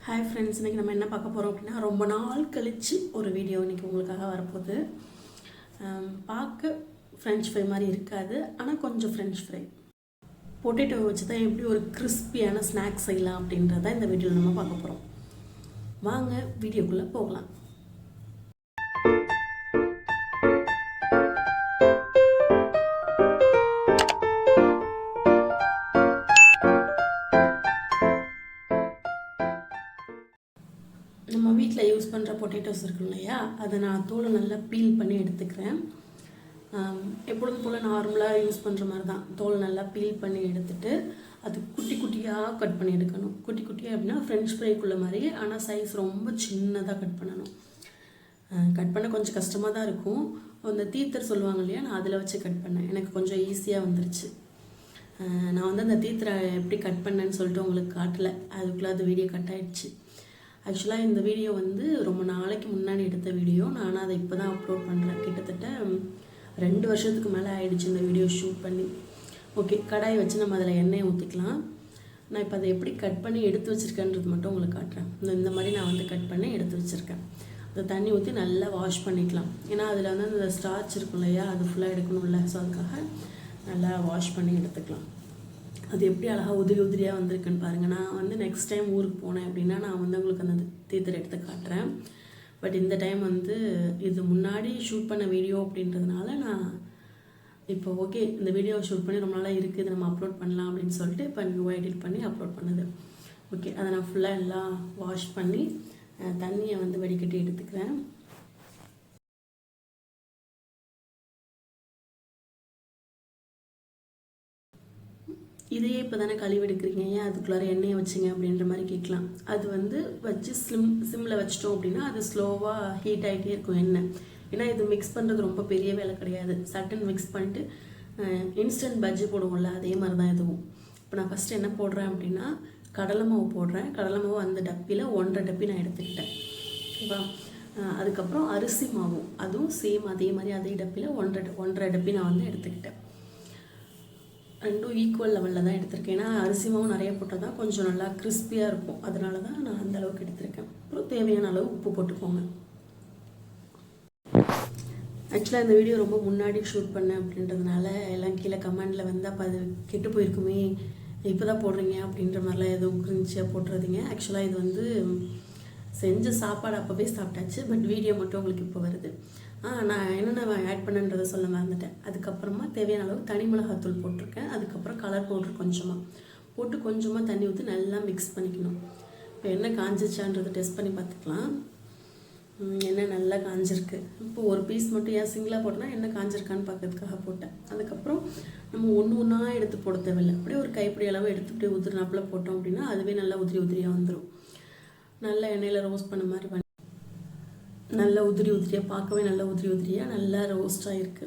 Hi friends, இன்றைக்கி நம்ம என்ன பார்க்க போகிறோம் அப்படின்னா, ரொம்ப நாள் கழித்து ஒரு வீடியோ இன்றைக்கி உங்களுக்காக வரப்போகுது. பார்க்க ஃப்ரெஞ்ச் ஃப்ரை மாதிரி இருக்காது, ஆனால் கொஞ்சம் ஃப்ரெஞ்ச் ஃப்ரை பொட்டேட்டோவை வச்சு தான் எப்படி ஒரு கிறிஸ்பியான ஸ்நாக்ஸ் செய்யலாம் அப்படின்றத இந்த வீடியோவில் நம்ம பார்க்க போகிறோம். வாங்க வீடியோக்குள்ளே போகலாம். நம்ம வீட்டில் யூஸ் பண்ணுற பொட்டேட்டோஸ் இருக்கும் இல்லையா, அதை நான் தோலை நல்லா பீல் பண்ணி எடுத்துக்கிறேன். எப்பொழுதும் போல் நார்மலாக யூஸ் பண்ணுற மாதிரி தான் தோலை நல்லா பீல் பண்ணி எடுத்துகிட்டு அது குட்டி குட்டியாக கட் பண்ணி எடுக்கணும். குட்டி குட்டியாக அப்படின்னா ஃப்ரெஞ்ச் ஃப்ரைக்குள்ள மாதிரி, ஆனால் சைஸ் ரொம்ப சின்னதாக கட் பண்ணணும். கட் பண்ண கொஞ்சம் கஷ்டமாக தான் இருக்கும். அந்த தீத்தர் சொல்லுவாங்க இல்லையா, நான் அதில் வச்சு கட் பண்ணேன். எனக்கு கொஞ்சம் ஈஸியாக வந்துருச்சு. நான் வந்து அந்த தீத்தரை எப்படி கட் பண்ணேன்னு சொல்லிட்டு உங்களுக்கு காட்டலை, அதுக்குள்ளே அது வீடியோ கட் ஆகிடுச்சு. ஆக்சுவலாக இந்த வீடியோ வந்து ரொம்ப நாளைக்கு முன்னாடி எடுத்த வீடியோ. நான் அதை இப்போ தான் அப்லோட் பண்ணுறேன். கிட்டத்தட்ட 2 வருஷத்துக்கு மேலே ஆகிடுச்சு இந்த வீடியோ ஷூட் பண்ணி. ஓகே, கடாயை வச்சு நம்ம அதில் எண்ணெயை ஊற்றிக்கலாம். நான் இப்போ அதை எப்படி கட் பண்ணி எடுத்து வச்சுருக்கேன்றது மட்டும் உங்களுக்கு காட்டுறேன். இந்த மாதிரி நான் வந்து கட் பண்ணி எடுத்து வச்சுருக்கேன். அதை தண்ணி ஊற்றி நல்லா வாஷ் பண்ணிக்கலாம். ஏன்னா அதில் வந்து அந்த ஸ்டார்ச் இருக்கும் இல்லையா, அது ஃபுல்லாக எடுக்கணும்ல. ஸோ அதுக்காக நல்லா வாஷ் பண்ணி எடுத்துக்கலாம். அது எப்படி அழகாக உதிரியாக வந்திருக்குன்னு பாருங்கள். நான் வந்து நெக்ஸ்ட் டைம் ஊருக்கு போனேன் அப்படின்னா நான் வந்து உங்களுக்கு அந்த தீத்தரை எடுத்து காட்டுறேன். பட் இந்த டைம் வந்து இது முன்னாடி ஷூட் பண்ண வீடியோ அப்படின்றதுனால நான் இப்போ ஓகே இந்த வீடியோ ஷூட் பண்ணி ரொம்ப நாளாக இருக்குது, நம்ம அப்லோட் பண்ணலாம் அப்படின்னு சொல்லிட்டு இப்போ நியூவாக எடிட் பண்ணி அப்லோட் பண்ணுது. ஓகே, அதை நான் ஃபுல்லாக எல்லாம் வாஷ் பண்ணி தண்ணியை வந்து வடிகட்டி எடுத்துக்கிறேன். இதையே இப்போ தானே கழுவி எடுக்கிறீங்க, ஏன் அதுக்குள்ளார எண்ணெயை வச்சிங்க அப்படின்ற மாதிரி கேட்கலாம். அது வந்து வச்சு சிம்மில் வச்சிட்டோம் அப்படின்னா அது ஸ்லோவாக ஹீட் ஆகிட்டே இருக்கும் எண்ணெய். ஏன்னா இது மிக்ஸ் பண்ணுறது ரொம்ப பெரிய வேலை கிடையாது. சட்டன் மிக்ஸ் பண்ணிட்டு இன்ஸ்டன்ட் பஜ்ஜி போடுவோம்ல, அதே மாதிரி தான் இதுவும். இப்போ நான் ஃபஸ்ட்டு என்ன போடுறேன் அப்படின்னா, கடலை மாவு போடுறேன். கடலை மாவு அந்த டப்பியில் 1.5 டப்பி நான் எடுத்துக்கிட்டேன். ஓகேவா. அதுக்கப்புறம் அரிசி மாவும் அதுவும் சேம் அதே மாதிரி அதே டப்பியில் 1.5 டப்பி நான் வந்து எடுத்துக்கிட்டேன். ரெண்டும் ஈக்குவல் லெவலில் தான் எடுத்திருக்கேன். ஏன்னா அரிசி மாவு நிறைய போட்டால் தான் கொஞ்சம் நல்லா கிறிஸ்பியாக இருக்கும். அதனால தான் நான் அந்த அளவுக்கு எடுத்திருக்கேன். அப்புறம் தேவையான அளவு உப்பு போட்டுக்கோங்க. ஆக்சுவலாக இந்த வீடியோ ரொம்ப முன்னாடி ஷூட் பண்ணேன் அப்படின்றதுனால எல்லாம் கீழே கமெண்டில் வந்து அப்போ அது கெட்டு போயிருக்குமே, இப்போ தான் போடுறீங்க அப்படின்ற மாதிரிலாம் எதுவும் கிரிஞ்சியாக போட்டுறதுங்க. ஆக்சுவலாக இது வந்து செஞ்ச சாப்பாடு அப்போவே சாப்பிட்டாச்சு. பட் வீடியோ மட்டும் உங்களுக்கு இப்போ வருது. நான் என்னென்ன ஆட் பண்ணன்றதை சொல்ல மறந்துட்டேன். அதுக்கப்புறமா தேவையான அளவு தனி மிளகாத்தூள் போட்டிருக்கேன். அதுக்கப்புறம் கலர் பவுடர் கொஞ்சமாக போட்டு கொஞ்சமாக தண்ணி ஊற்றி நல்லா மிக்ஸ் பண்ணிக்கணும். இப்போ எண்ணெய் காஞ்சிச்சான்றதை டெஸ்ட் பண்ணி பார்த்துக்கலாம். எண்ணெய் நல்லா காஞ்சிருக்கு. இப்போ ஒரு பீஸ் மட்டும் ஏன் சிங்கிளாக போட்டோன்னா எண்ணெய் காஞ்சிருக்கான்னு பார்க்கறதுக்காக போட்டேன். அதுக்கப்புறம் நம்ம ஒன்றா எடுத்து போட தேவையில்லை. அப்படியே ஒரு கைப்பிடி அளவு எடுத்து அப்படியே உதிரினாப்பில் போட்டோம் அப்படின்னா அதுவே நல்லா உதிரியாக வந்துடும். நல்லா எண்ணெயில் ரோஸ்ட் பண்ண மாதிரி நல்லா உதிரியாக பார்க்கவே நல்லா உதிரியாக நல்லா ரோஸ்ட் ஆகிருக்கு.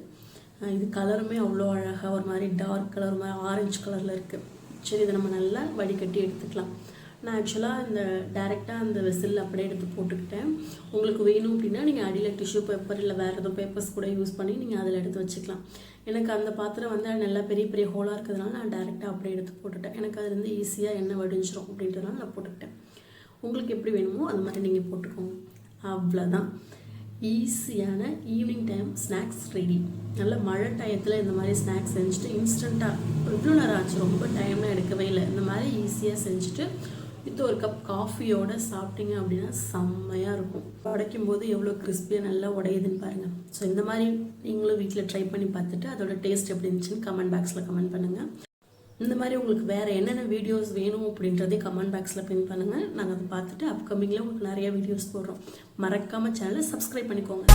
இது கலருமே அவ்வளோ அழகாக ஒரு மாதிரி டார்க் கலர், ஒரு மாதிரி ஆரஞ்சு கலரில் இருக்குது. சரி, இதை நம்ம நல்லா வடிகட்டி எடுத்துக்கலாம். நான் ஆக்சுவலாக இந்த டைரெக்டாக அந்த வெசில் அப்படியே எடுத்து போட்டுக்கிட்டேன். உங்களுக்கு வேணும் அப்படின்னா நீங்கள் அடியில் டிஷ்யூ பேப்பர் இல்லை வேறு எதுவும் பேப்பர்ஸ் கூட யூஸ் பண்ணி நீங்கள் அதில் எடுத்து வச்சுக்கலாம். எனக்கு அந்த பாத்திரம் வந்து நல்லா பெரிய பெரிய ஹோலாக இருக்கிறதுனால நான் டைரெக்டாக அப்படியே எடுத்து போட்டுட்டேன். எனக்கு அதுலேருந்து ஈஸியாக எண்ணெய் வடிஞ்சிரும் அப்படின்றதுனால நான் போட்டுக்கிட்டேன். உங்களுக்கு எப்படி வேணுமோ அது மாதிரி நீங்கள் போட்டுக்கோங்க. அவ்வளோதான், ஈஸியான ஈவினிங் டைம் ஸ்நாக்ஸ் ரெடி. நல்ல மழை டயத்தில் இந்த மாதிரி ஸ்நாக்ஸ் செஞ்சுட்டு இன்ஸ்டண்ட்டாக எவ்வளோ நேரம் ஆச்சு, ரொம்ப டைம்லாம் எடுக்கவே இல்லை. இந்த மாதிரி ஈஸியாக செஞ்சுட்டு வித் ஒரு கப் காஃபியோடு சாப்பிட்டீங்க அப்படின்னா செம்மையாக இருக்கும். உடைக்கும் போது எவ்வளோ கிறிஸ்பியாக நல்லா உடையுதுன்னு பாருங்கள். ஸோ இந்த மாதிரி நீங்களும் வீட்டில் ட்ரை பண்ணி பார்த்துட்டு அதோட டேஸ்ட் எப்படி இருந்துச்சுன்னு கமெண்ட் பாக்ஸில் கமெண்ட் பண்ணுங்கள். இந்த மாதிரி உங்களுக்கு வேறு என்னென்ன வீடியோஸ் வேணும் அப்படின்றதே கமெண்ட் பாக்ஸில் பின் பண்ணுங்கள். நாங்கள் அதை பார்த்துட்டு அப்கமிங்கில் உங்களுக்கு நிறைய வீடியோஸ் போடுறோம். மறக்காமல் சேனலை சப்ஸ்கிரைப் பண்ணிக்கோங்க.